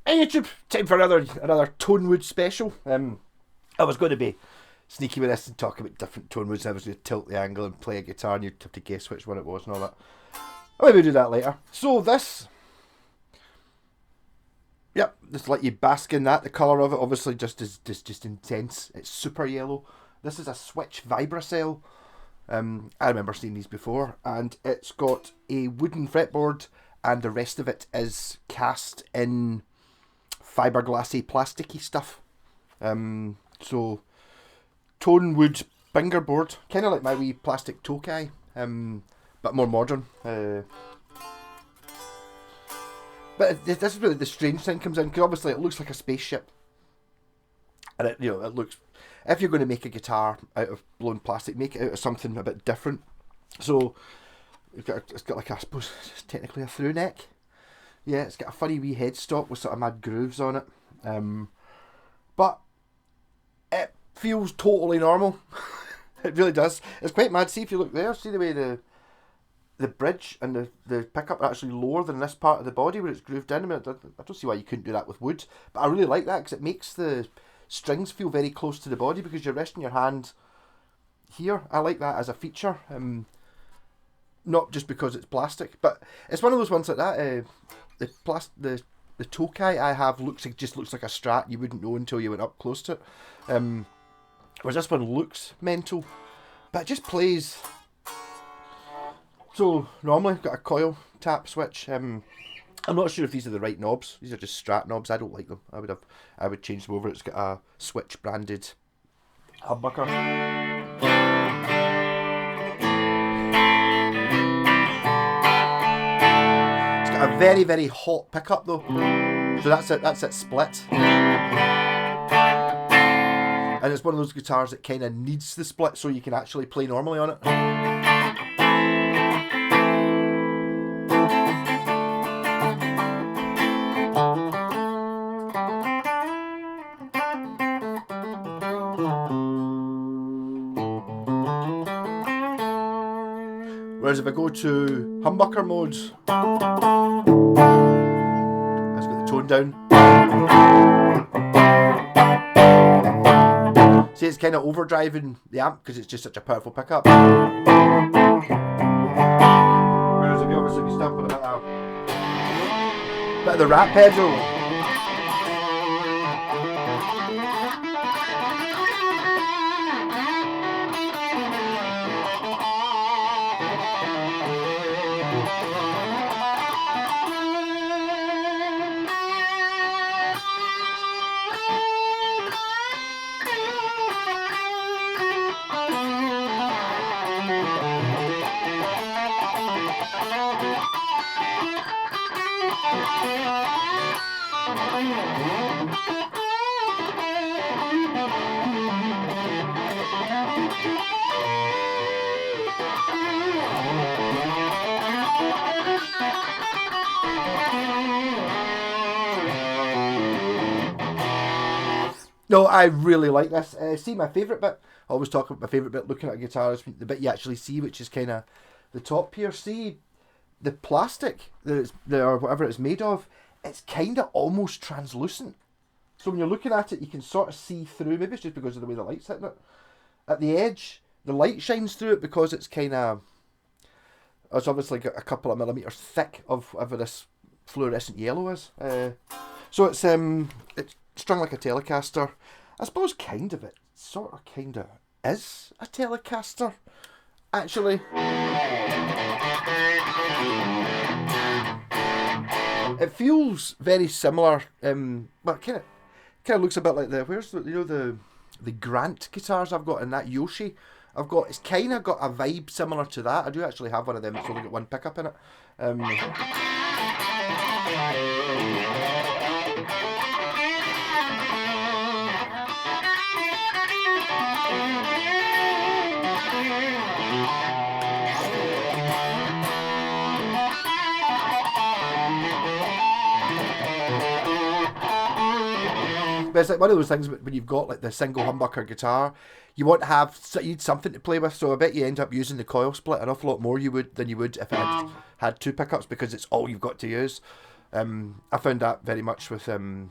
Hey YouTube, time for another TONEWOOD special. I was going to be sneaky with this and talk about different TONEWOODs. I was going to tilt the angle and play a guitar, and you'd have to guess which one it was and all that. I'll maybe do that later. So this, yep, just let you bask in that. The colour of it, obviously, just intense. It's super yellow. This is a Switch vibracell. I remember seeing these before, and it's got a wooden fretboard, and the rest of it is cast in fiberglassy, plasticky stuff. So TONEWOOD fingerboard, kind of like my wee plastic tokai, but more modern. But this is really the strange thing comes in, because obviously it looks like a spaceship, and it looks. If you're going to make a guitar out of blown plastic, make it out of something a bit different. So it's got like, I suppose it's technically a through neck. Yeah, it's got a funny wee headstock with sort of mad grooves on it. But it feels totally normal. It really does. It's quite mad. See if you look there, see the way the bridge and the pickup are actually lower than this part of the body where it's grooved in. I mean, I don't see why you couldn't do that with wood. But I really like that because it makes the strings feel very close to the body because you're resting your hand here. I like that as a feature. Not just because it's plastic, but it's one of those ones like that. The tokai I have looks like a Strat. You wouldn't know until you went up close to it. Whereas this one looks mental, but it just plays. So normally I've got a coil tap switch. I'm not sure if these are the right knobs. These are just Strat knobs. I don't like them. I would change them over. It's got a Switch branded humbucker. It's got a very, very hot pickup though. So that's it split. And it's one of those guitars that kind of needs the split so you can actually play normally on it. Whereas if I go to humbucker mode, let's get the tone down. See, it's kind of overdriving the amp because it's just such a powerful pickup. Whereas if you obviously be stamping it like that, bit of the rat pedal. No, I really like this. See, my favourite bit, I always talk about my favourite bit looking at a guitar is the bit you actually see, which is kind of the top here. See, the plastic, or whatever it's made of, it's kind of almost translucent. So when you're looking at it, you can sort of see through. Maybe it's just because of the way the light's hitting it. At the edge, the light shines through it because it's kind of, it's obviously got a couple of millimetres thick of whatever this fluorescent yellow is. So it's strung like a Telecaster. I suppose kind of is a Telecaster, actually. It feels very similar, but kind of looks a bit like the Grant guitars I've got in that Yoshi. It's kind of got a vibe similar to that. I do actually have one of them. It's only got one pickup in it. But it's like one of those things when you've got like the single humbucker guitar, you want to have something to play with. So I bet you end up using the coil split an awful lot more than you would if it had two pickups because it's all you've got to use. I found that very much with well,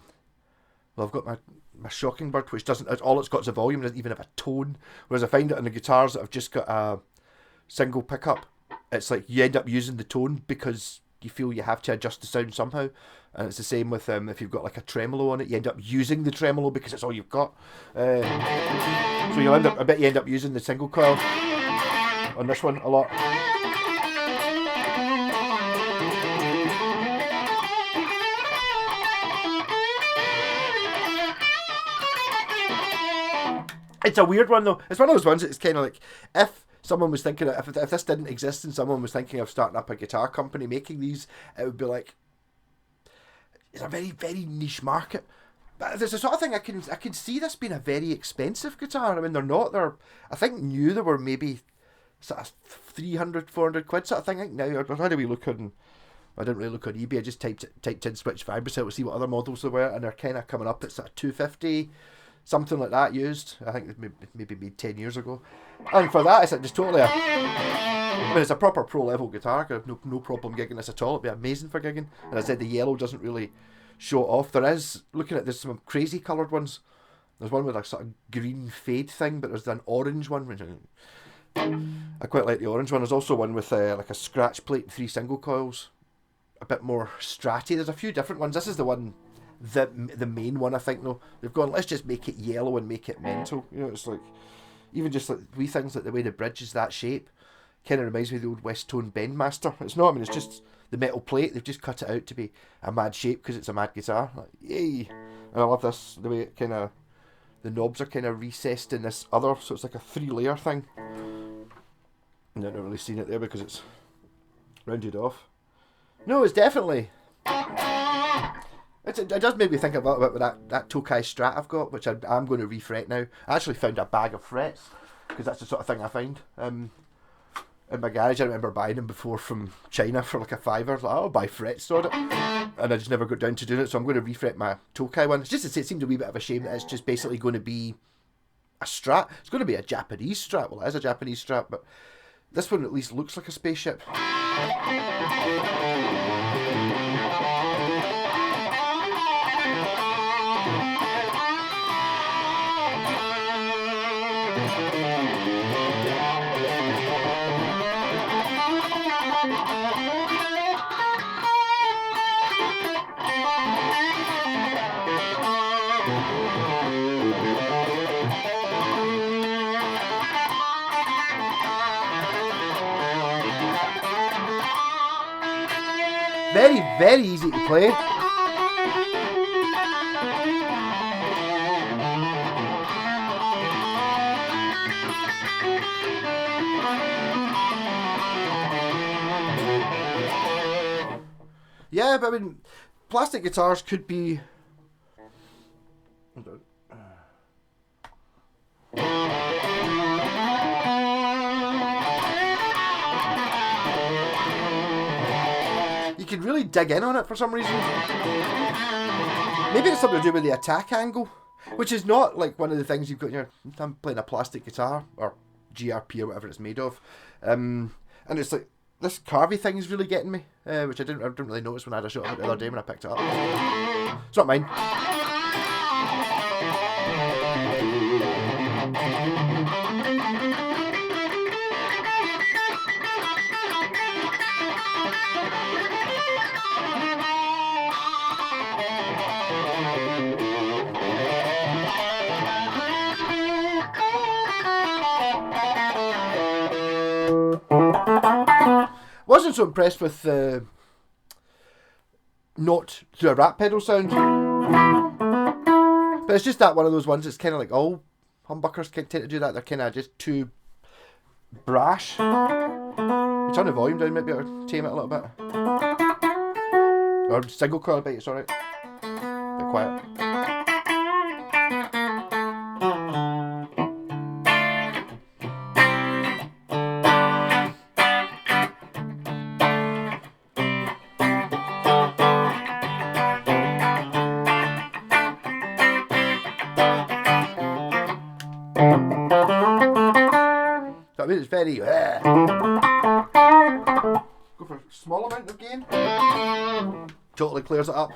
I've got my Shockingbird, which doesn't, all it's got is a volume, doesn't even have a tone. Whereas I find it on the guitars that have just got a single pickup, it's like you end up using the tone because you feel you have to adjust the sound somehow. And it's the same with if you've got like a tremolo on it, you end up using the tremolo because it's all you've got. So you'll end up, I bet you end up using the single coil on this one a lot. It's a weird one though. It's one of those ones that's kind of like, if someone was thinking, if this didn't exist and someone was thinking of starting up a guitar company making these, it would be like, it's a very, very niche market. But there's a sort of thing, I can see this being a very expensive guitar. I mean, they're not, I think new they were maybe sort of 300, 400 quid sort of thing. I think now, how do we look on, I didn't really look on eBay, I just typed in Switch vibracell to see what other models there were, and they're kind of coming up at sort of 250, something like that used. I think maybe made 10 years ago. And for that, it's like just totally I mean, it's a proper pro level guitar. I have no problem gigging this at all. It'd be amazing for gigging. And as I said, the yellow doesn't really show it off. There is, looking at, there's some crazy coloured ones. There's one with a sort of green fade thing, but there's an orange one, which I quite like the orange one. There's also one with like a scratch plate and 3 single coils. A bit more stratty. There's a few different ones. This is the one, the main one, I think, though. They've gone, let's just make it yellow and make it mental. You know, it's like, even just like wee things like the way the bridge is that shape kind of reminds me of the old West Tone Bendmaster. It's not, I mean, it's just the metal plate. They've just cut it out to be a mad shape because it's a mad guitar. Like, yay! And I love this, the way it kind of, the knobs are kind of recessed in this other, so it's like a 3-layer thing. And I've not really seen it there because it's rounded off. No, it's definitely, it does make me think a little bit with that Tokai Strat I've got, which I'm going to refret now. I actually found a bag of frets, because that's the sort of thing I find. In my garage, I remember buying them before from China for like a $5. Like, I'll buy frets on it, and I just never got down to doing it. So I'm going to refret my Tokai one. It's just, it seemed a wee bit of a shame that it's just basically going to be a Strat. It's going to be a Japanese Strat. Well, it is a Japanese Strat, but this one at least looks like a spaceship. Very, very easy to play. Yeah, but I mean, plastic guitars could be... You can really dig in on it for some reason. Maybe it's something to do with the attack angle, which is not like one of the things you've got. I'm playing a plastic guitar, or GRP, or whatever it's made of, and it's like this carvy thing is really getting me, which I didn't really notice when I had a shot of it the other day when I picked it up. It's not mine. Wasn't so impressed with the not through a rat pedal sound, but it's just that one of those ones that's kind of like all humbuckers tend to do that. They're kind of just too brash. You turn the volume down, maybe, or tame it a little bit, or single coil, I bet it's alright. Bit quiet. I mean, it's very... Go for a small amount of gain. Totally clears it up.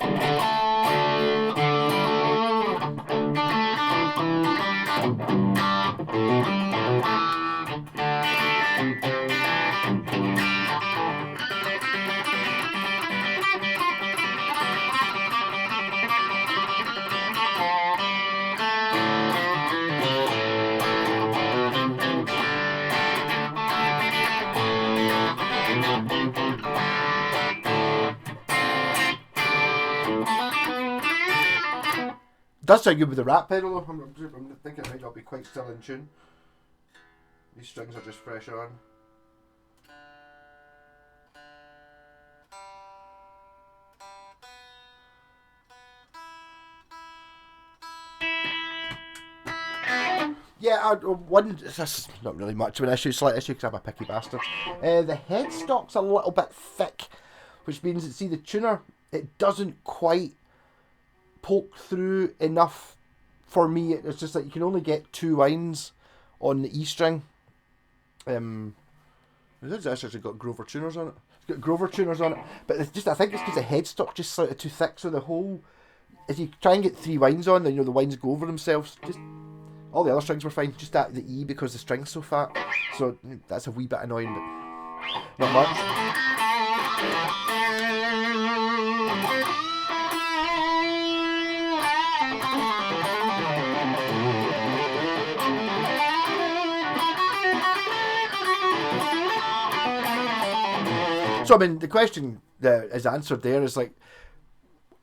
Does sound good with the rat pedal though. I'm thinking it might not be quite still in tune. These strings are just fresh on. Yeah, that's not really much of an issue, slight issue because I'm a picky bastard. The headstock's a little bit thick, which means that, see, the tuner, it doesn't quite poke through enough for me. It's just that you can only get 2 lines on the E string. It's actually got Grover tuners on it. It's got Grover tuners on it, but it's just, I think it's because the headstock just slightly too thick. So the whole, if you try and get 3 lines on, then the lines go over themselves. Just all the other strings were fine. Just that the E, because the string's so fat. So that's a wee bit annoying, but not much. So I mean, the question that is answered there is like,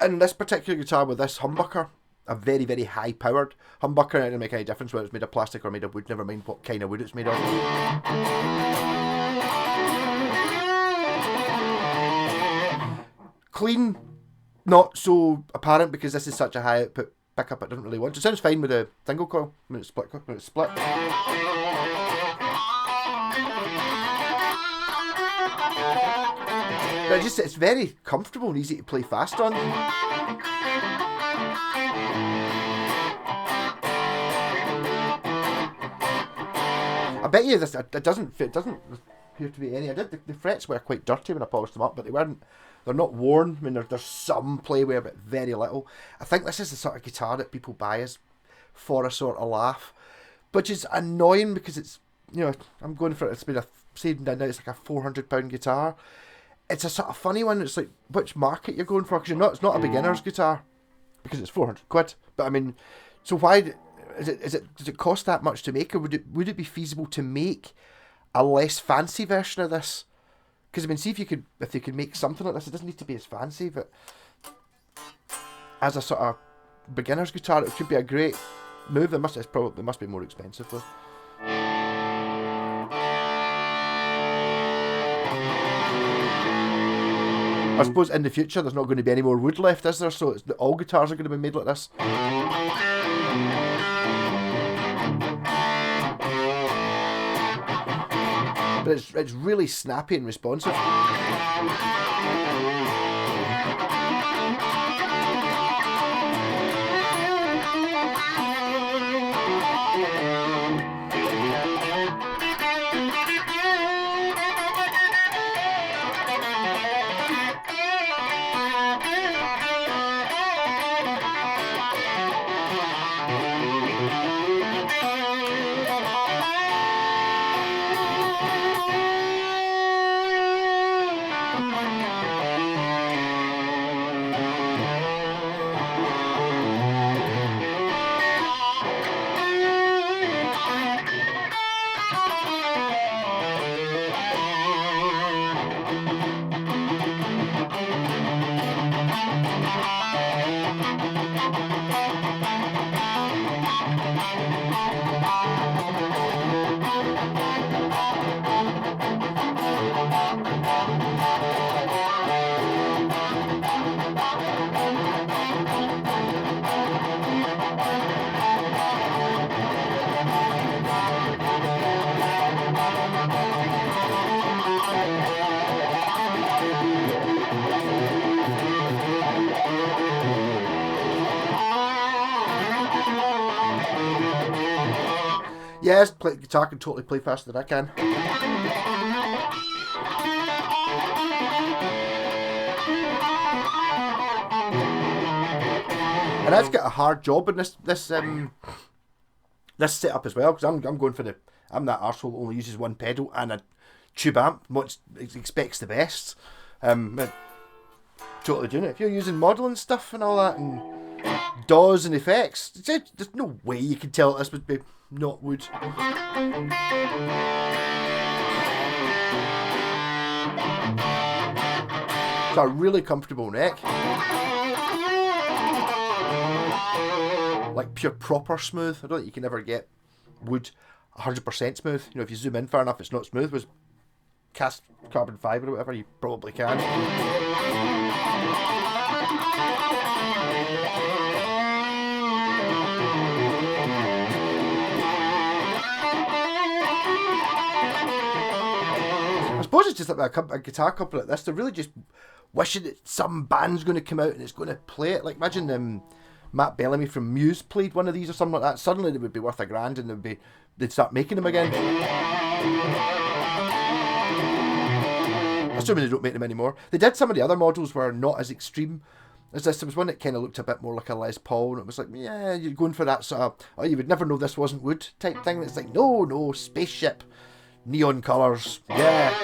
in this particular guitar with this humbucker, a very, very high powered humbucker, it doesn't make any difference whether it's made of plastic or made of wood, never mind what kind of wood it's made of. Clean, not so apparent because this is such a high output pickup it doesn't really want. It sounds fine with a single coil when it's split. But it's very comfortable and easy to play fast on. I bet you this, it doesn't appear to be any. The frets were quite dirty when I polished them up, but they're not worn. I mean, there's some play wear, but very little. I think this is the sort of guitar that people buy as for a sort of laugh, which is annoying because it's, I'm going for it. It's been saving down now. It's like a £400 guitar. It's a sort of funny one. It's like which market you're going for, because it's not a beginner's guitar because it's £400. But I mean, so why does it cost that much to make, or would it be feasible to make a less fancy version of this? Because I mean, see if they could make something like this. It doesn't need to be as fancy, but as a sort of beginner's guitar, it could be a great move. It must be more expensive though. I suppose in the future there's not going to be any more wood left, is there? So all guitars are going to be made like this. But it's really snappy and responsive. Yes, guitar can totally play faster than I can. And I've got a hard job in this setup as well, because I'm going for I'm that arsehole that only uses one pedal and a tube amp, expects the best. Totally doing it. If you're using modelling stuff and all that, and DAWs and effects, there's no way you can tell this would be not wood. It's a really comfortable neck. Like pure proper smooth. I don't think you can ever get wood 100% smooth. You know, if you zoom in far enough, it's not smooth. With cast carbon fibre or whatever, you probably can. I suppose it's just like a guitar couple like this. They're really just wishing that some band's going to come out and it's going to play it. Like imagine Matt Bellamy from Muse played one of these or something like that. Suddenly they would be worth $1,000 and they'd start making them again. Assuming they don't make them anymore. They did some of the other models were not as extreme as this. There was one that kind of looked a bit more like a Les Paul, and it was like, yeah, you're going for that sort of, oh, you would never know this wasn't wood type thing. It's like, no, spaceship, neon colours, yeah.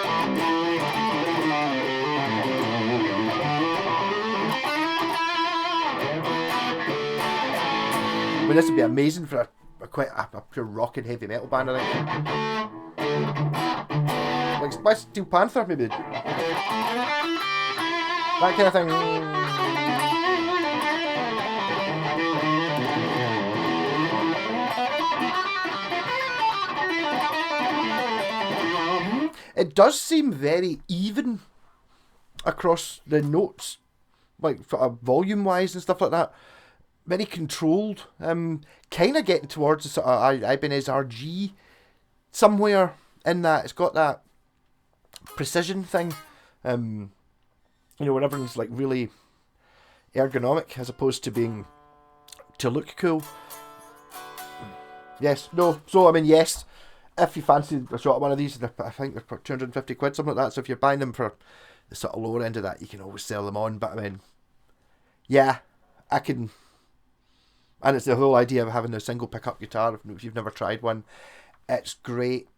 I mean, this would be amazing for a pure rock and heavy metal band, I think. Like Steel Panther, maybe. That kind of thing. It does seem very even across the notes, like volume-wise and stuff like that. Very controlled. Kind of getting towards the sort of Ibanez RG somewhere in that. It's got that precision thing. You know, when everything's like really ergonomic as opposed to look cool. Yes, no. So I mean, yes. If you fancy a shot of one of these, I think they're for £250, something like that. So if you're buying them for the sort of lower end of that, you can always sell them on. But I mean, yeah, I can. And it's the whole idea of having a single pickup guitar. If you've never tried one, it's great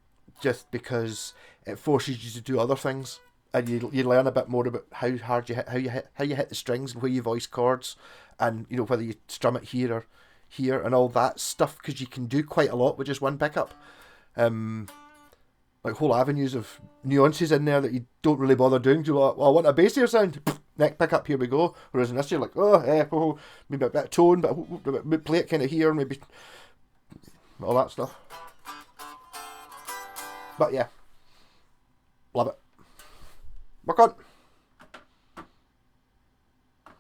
just because it forces you to do other things, and you learn a bit more about how hard you hit, how you hit the strings and where you voice chords, and you know whether you strum it here or here and all that stuff, because you can do quite a lot with just one pickup. Like whole avenues of nuances in there that you don't really bother doing. You're like, well, I want a bassier sound. Neck pickup, here we go. Whereas in this, you're like, maybe a bit of tone, but play it kind of here, maybe all that stuff. But yeah, love it. Work on.